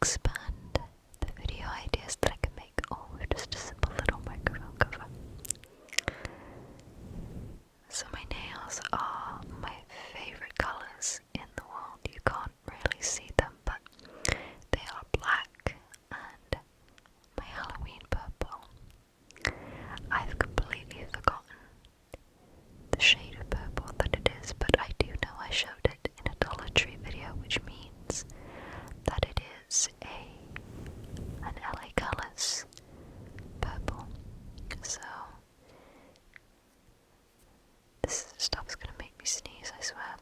expand the video ideas that I can make with just a simple little microphone cover. So my nails are my favourite colours in the world. You can't really see them, but they are black and my Halloween purple. I've completely forgotten the shade of purple that it is, but I do know I showed it in a Dollar Tree video, which means that it is an LA Colors purple. So this stuff's gonna make me sneeze, I swear.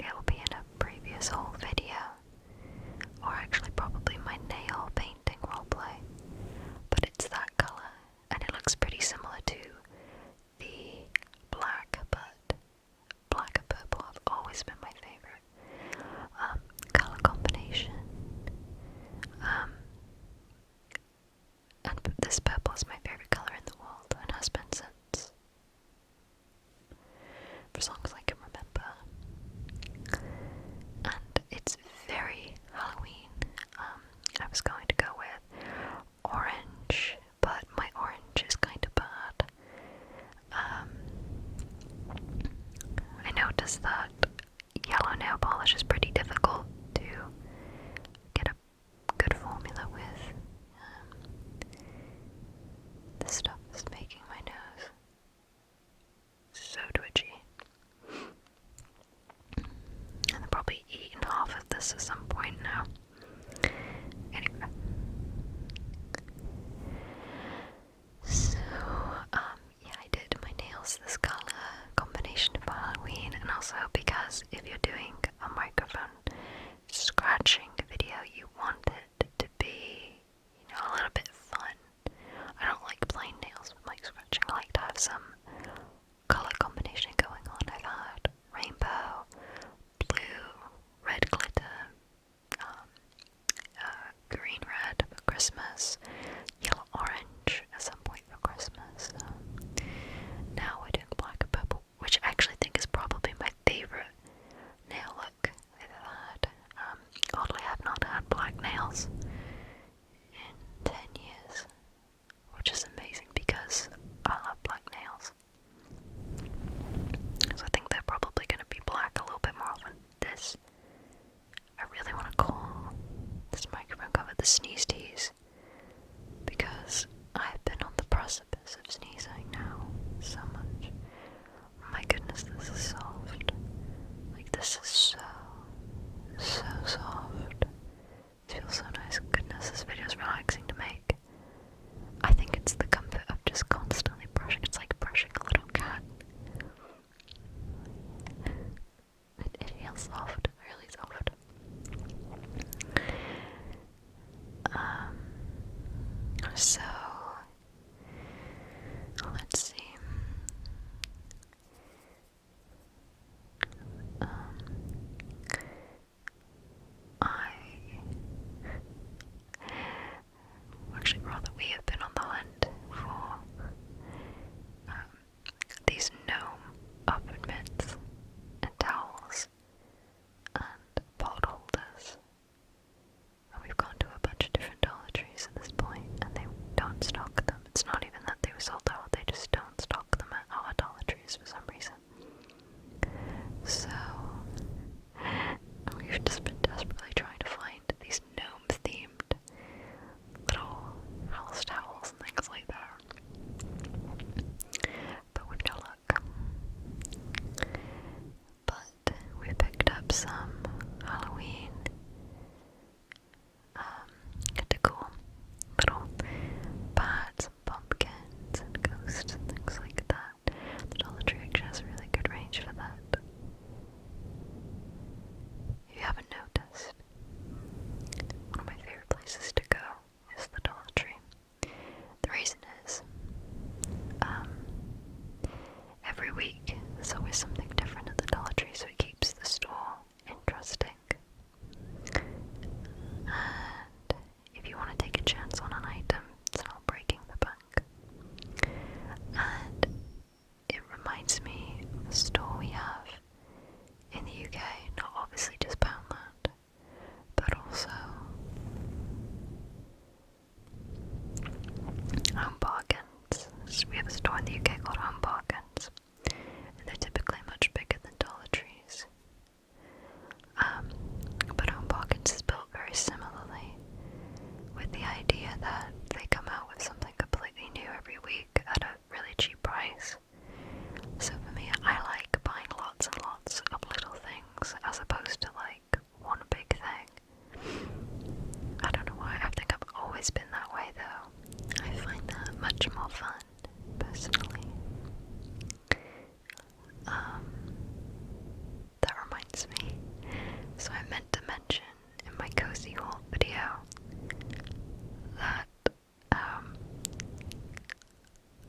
It'll be in a previous haul video, or actually probably my nail painting roleplay, but it's that colour, and it looks pretty similar to the black, but black and purple have always been my favourite colour combination. And this purple is my favourite colour in the world, and has been since for as long as I can remember. And it's very Halloween. I was going to go with orange, but my orange is kind of bad. I noticed that yellow nail polish is pretty difficult to get a good formula with. This stuff is making my nose so twitchy. And I've probably eaten half of this at some point now. Anyway. So, yeah, I did my nails this colour combination for Halloween, and also because if you're doing a microphone scratching video, you want it to be, a little bit fun. I don't like plain nails with mic scratching. I like to have some colour combination going on. I've had rainbow, blue, red glitter, green red for Christmas, yellow orange at some point for Christmas. Now we're doing black and purple, which I actually think is probably my favourite nail look I've ever had. Oddly, I've not had black nails in 10 years, which is amazing because I love black nails. So I think they're probably going to be black a little bit more often. This, I really want to call this microphone cover the Sneeze Tease, because I've been on the precipice of sneezing now so much. My goodness, this is soft. Like, this is so soft. It feels so nice. Goodness, this video is relaxing to make. I think it's the comfort of just constantly brushing. It's like brushing a little cat. It feels soft, really soft. So let's see. obviously just Poundland, but also Home Bargains. So we have a store in the UK called Home Bargains, and they're typically much bigger than Dollar Trees. But Home Bargains is built very similarly, with the idea that they come out with something completely new every week at a really cheap price. So for me, I like buying lots and lots of little things as opposed to like one big thing. I don't know why, I think I've always been that way though. I find that much more fun, personally. That reminds me, so I meant to mention in my cozy haul video that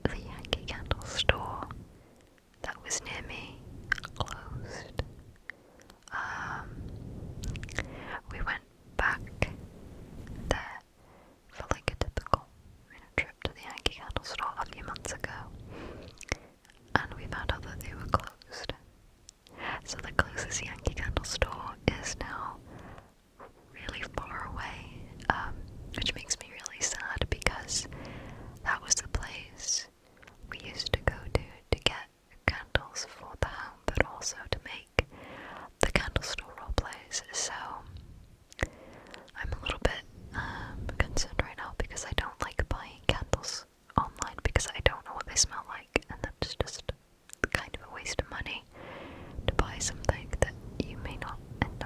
the Yankee Candle store that was near me closed. We went back there for like a typical trip to the Yankee Candle store a few months ago, and we found out that they were closed. So the closest Yankee Candle store is now really far away, which makes me really sad because that was the place we used to go to get candles for the home, but also to make the candle store roleplays. So I'm a little bit concerned right now because I don't like buying candles online because I don't know what they smell like, and that's just kind of a waste of money to buy something that you may not end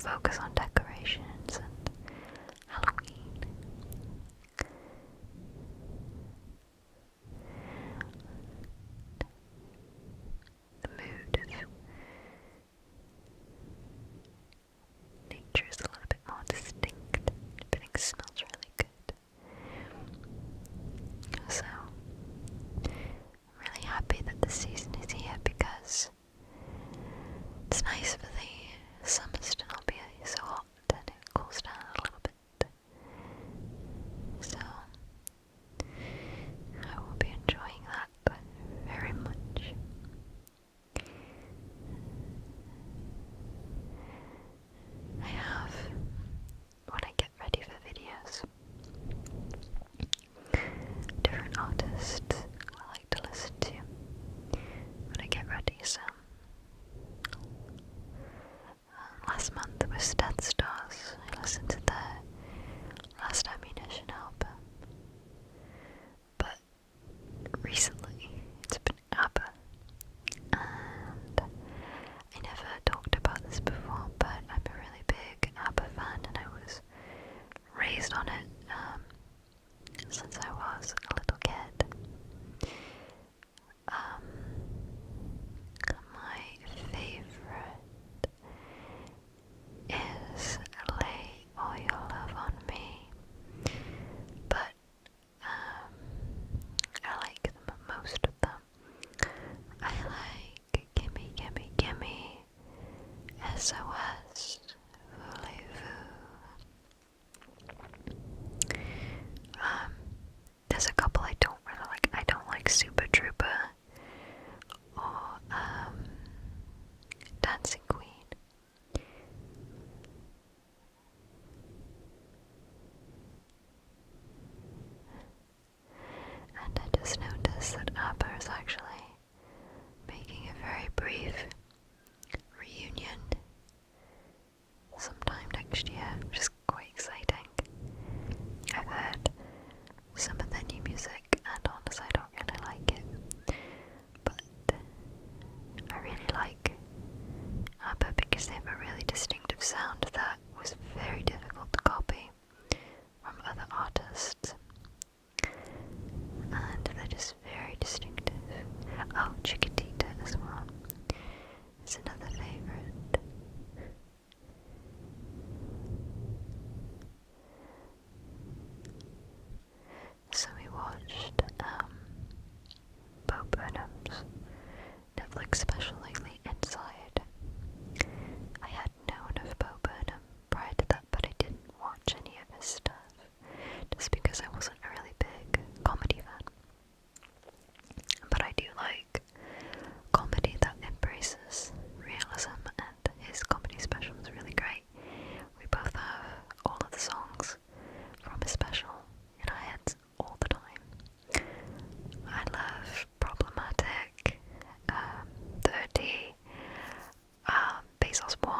focus on decorations and Halloween. The mood of nature is a little bit more distinct. Everything smells really good. So, I'm really happy that the season is here because it's nice for the summers to not be so hot and it cools down a little bit. So, I will be enjoying that very much. I have, when I get ready for videos, different artists I like to listen to when I get ready. So last month it was Death Stars. I listened to their Last Ammunition album, but recently it's been ABBA, and I never talked about this before, but I'm a really big ABBA fan and I was raised on it since I was a little kid. My favorite is Lay All Your Love on Me, but I like them, most of them. I like Gimme Gimme Gimme, SOS, Voulez-Vous. There's a couple I don't really like. I don't like Super Trooper or Dancing Queen. And I just noticed that ABBA is actually making a very brief reunion sometime next year, which is quite exciting. I've heard some of their new music and honestly I don't really like it, but I really like ABBA because they have a really distinctive sound that was very difficult to copy from other artists, and they're just very distinctive. Oh, Chiquitita as well is another favourite. So we watched Bo Burnham's Netflix special lately, Inside. I had known of Bo Burnham prior to that, but I didn't watch any of his stuff, just because I wasn't a really big comedy fan. But I do like comedy that embraces realism, and his comedy special was really great. We both have all of the songs from his special in our heads all the time. I love Problematic, 30, Bezos 1,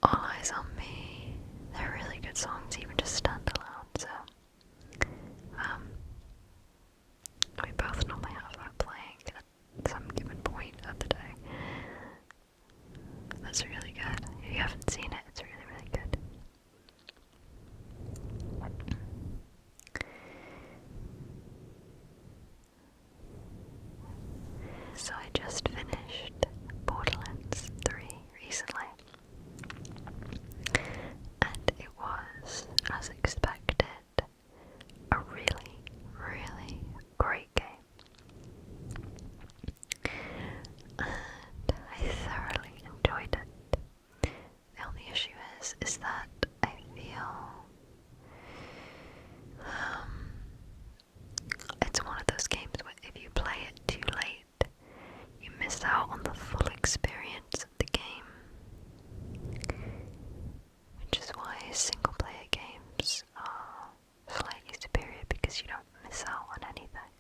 All Eyes on Me. They're really good songs, even just standalone, so we both normally have that playing at some given point of the day. That's really good. If you haven't seen it, it's really, really good. So I just finished Borderlands 3 recently, and it was, as expected, a really, really great game. And I thoroughly enjoyed it. The only issue is that I feel it's one of those games where if you play it too late, you miss out on the full experience of the game, which is why single player games are slightly superior, because you don't miss out on anything.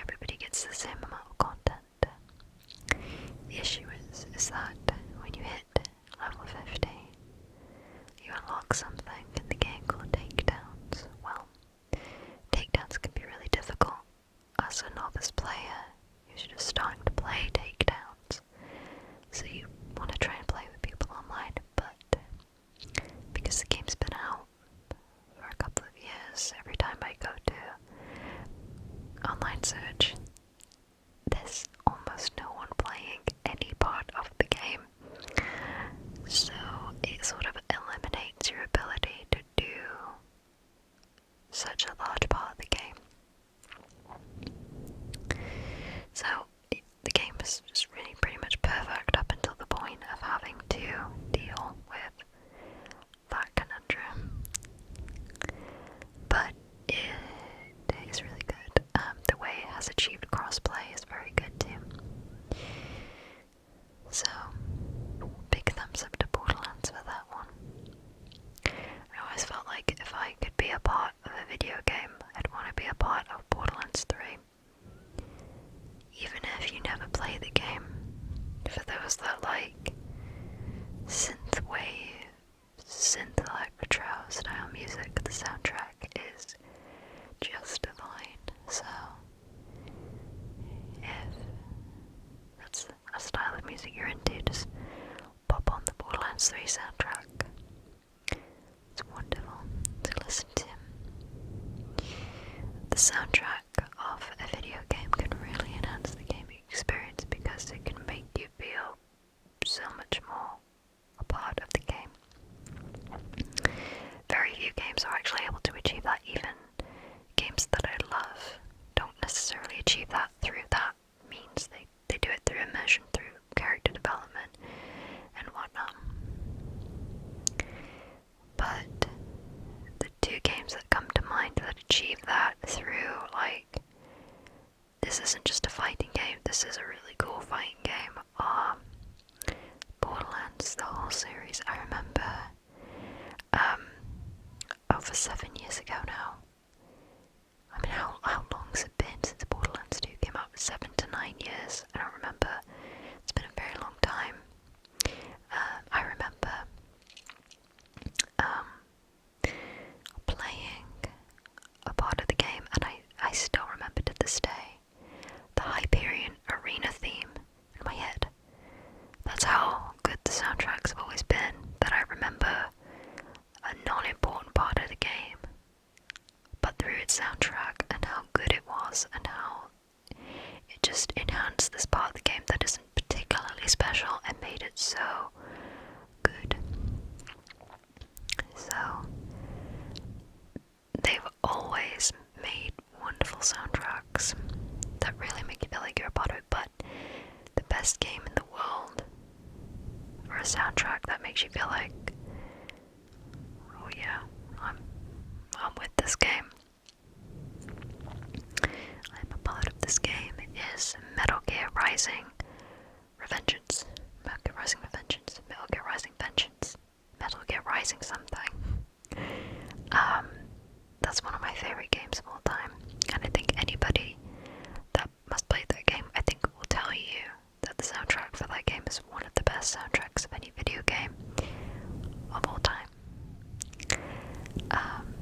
Everybody gets the same amount of content. The issue is that when you hit level 50, you unlock something in the game called takedowns. Well, takedowns can be really difficult. As a novice player who who's just starting to play takedowns. So you want to try and play with people online, but because the game's been out for a couple of years, every time I go to online search, there's almost no one playing any part of the game. So it sort of eliminates your ability to do such a large part of the game. So the game is just really pretty much perfect up until the point of having to deal with that conundrum. But it is really good. The way it has achieved crossplay is very good too. So, big thumbs up to Borderlands for that one. I always felt like if I could be a part of a video game, I'd want to be a part of Borderlands 3. Even if you never play the game, for those that like synthwave, synth electro style music, the soundtrack is just divine. So, if that's a style of music you're into, just pop on the Borderlands 3 soundtrack. It's wonderful to listen to. The soundtrack of a video game can really enhance the gaming experience because it can make you feel so much more a part of the game. Very few games are actually able to achieve that. Even games that I love don't necessarily achieve that through that means. They do it through immersion, through character development and whatnot. But the two games that come to mind that achieve that through, like, this isn't just a fighting game, this is a really cool fighting game, are Borderlands, the whole series. I remember, over 7 years ago now. I mean, how long has it been since Borderlands 2 came out? 7 to 9 years. I don't remember. It's been a very long time. I remember playing a part of the game, and I still remember to this day the Hyperion arena theme in my head. That's how good the soundtracks have always been, that I remember a non-important part of the game, but through its soundtrack and how good it was and how it just enhanced this part of the game that isn't particularly special and made it so good. So they've always made wonderful soundtracks that really make you feel like you're a part of it, but the best game in the world for a soundtrack that makes you feel like, oh yeah, I'm with this game. I'm a part of this game. It is Metal Gear Rising Revengeance. Metal Gear Rising Revengeance. Metal Gear Rising Vengeance. Metal Gear Rising something. That's one of my favorite games of all time. And I think anybody that must play that game, I think will tell you that the soundtrack for that game is one of the best soundtracks of any video game of all time. And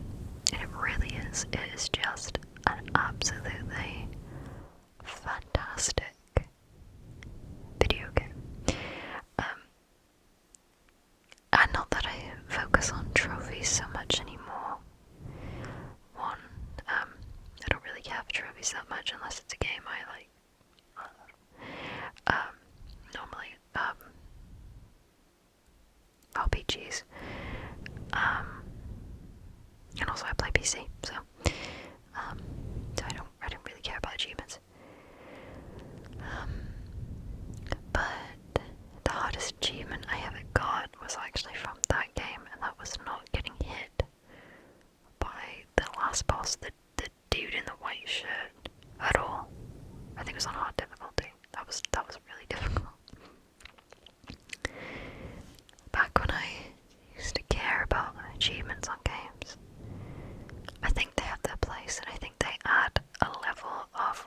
it really is. It is just an absolutely fantastic video game. And not that I focus on trophies so much anymore. One, I don't really care for trophies that much unless it's a game I like. Normally, RPGs. And also I play PC, so I don't really care about achievements. But the hardest achievement I ever got was actually from that game, and that was not getting hit by the last boss, the dude in the white shirt, at all. I think it was on hard difficulty. That was really difficult. Back when I used to care about achievements on games, I think they have their place, and I think they add a level of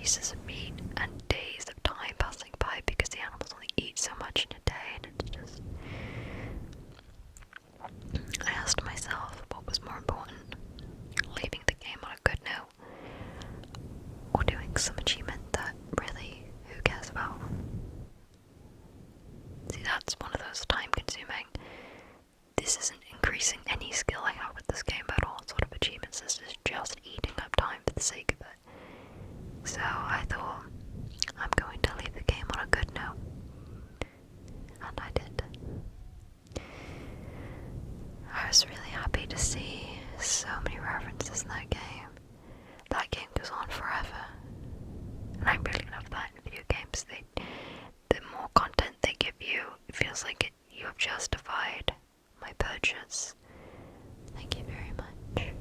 pieces of meat and days of time passing by because the animals only eat so much in a day, and it's just... I asked myself what was more important, leaving the game on a good note, or doing some achievement that really, who cares about? See, that's one of those time-consuming, this isn't increasing any skill I have with this game at all sort of achievements. This is just eating up time for the sake of it. So I thought, I'm going to leave the game on a good note, and I did. I was really happy to see so many references in that game. That game goes on forever, and I really love that in video games. The more content they give you, it feels like you have justified my purchase. Thank you very much.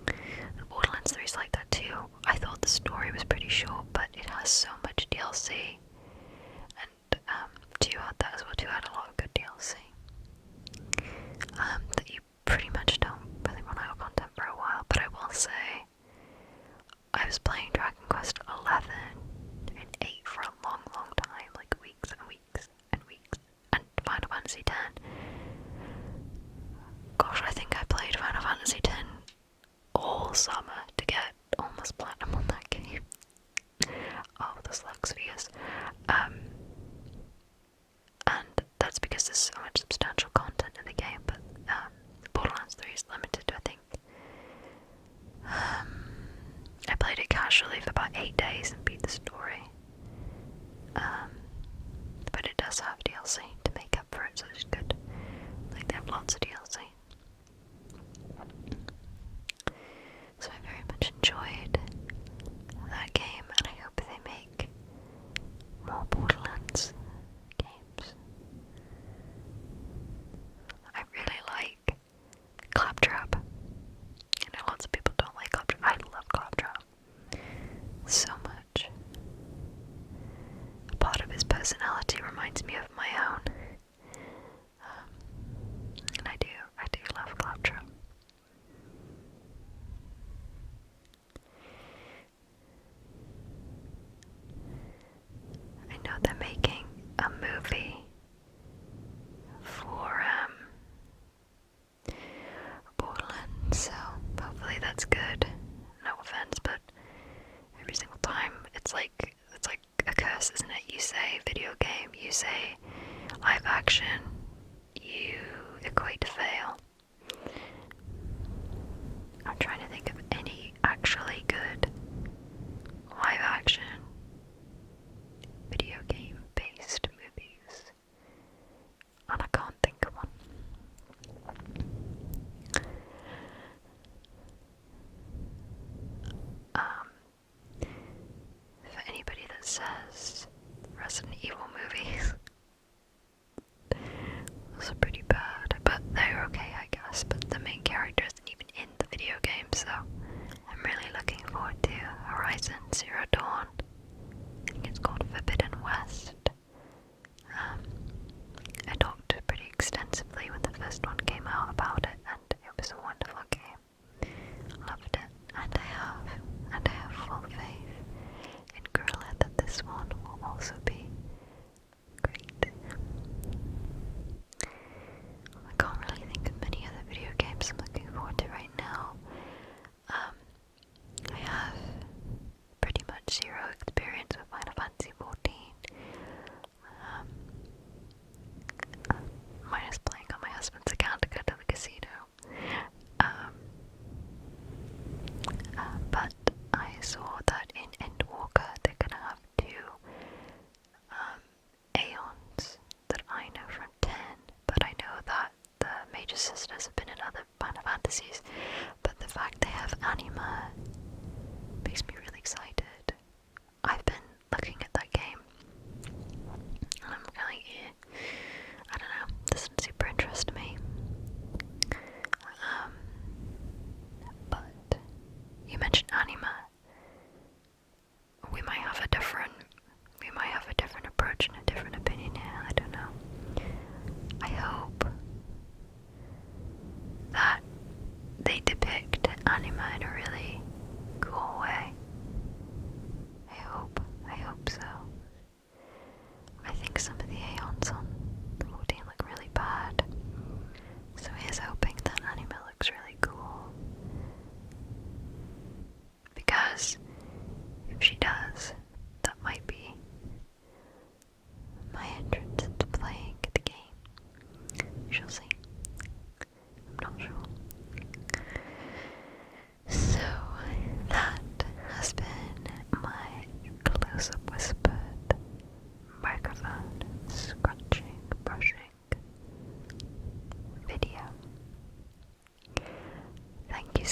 And Borderlands 3 is like that too. I thought the story was pretty short, but it has so much DLC. And 2 had that as well. 2 had a lot of good DLC. That you pretty much don't really run out of content for a while. But I will say, I was playing Dragon Quest 11 and 8 for a long, long time, like weeks and weeks and weeks, and Final Fantasy 10. Gosh, I think I played Final Fantasy 10 all summer to get almost platinum on that game. Oh, the slug spheres. And that's because there's so much substantial content in the game, but Borderlands 3 is limited, I think. I played it casually for about 8 days and beat the story. But it does have DLC to make up for it, so it's good. Like, they have lots of DLC. So I very much enjoyed that game, and I hope they make more Borderlands games. I really like Claptrap. I know lots of people don't like Claptrap. I love Claptrap so much.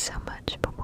so much for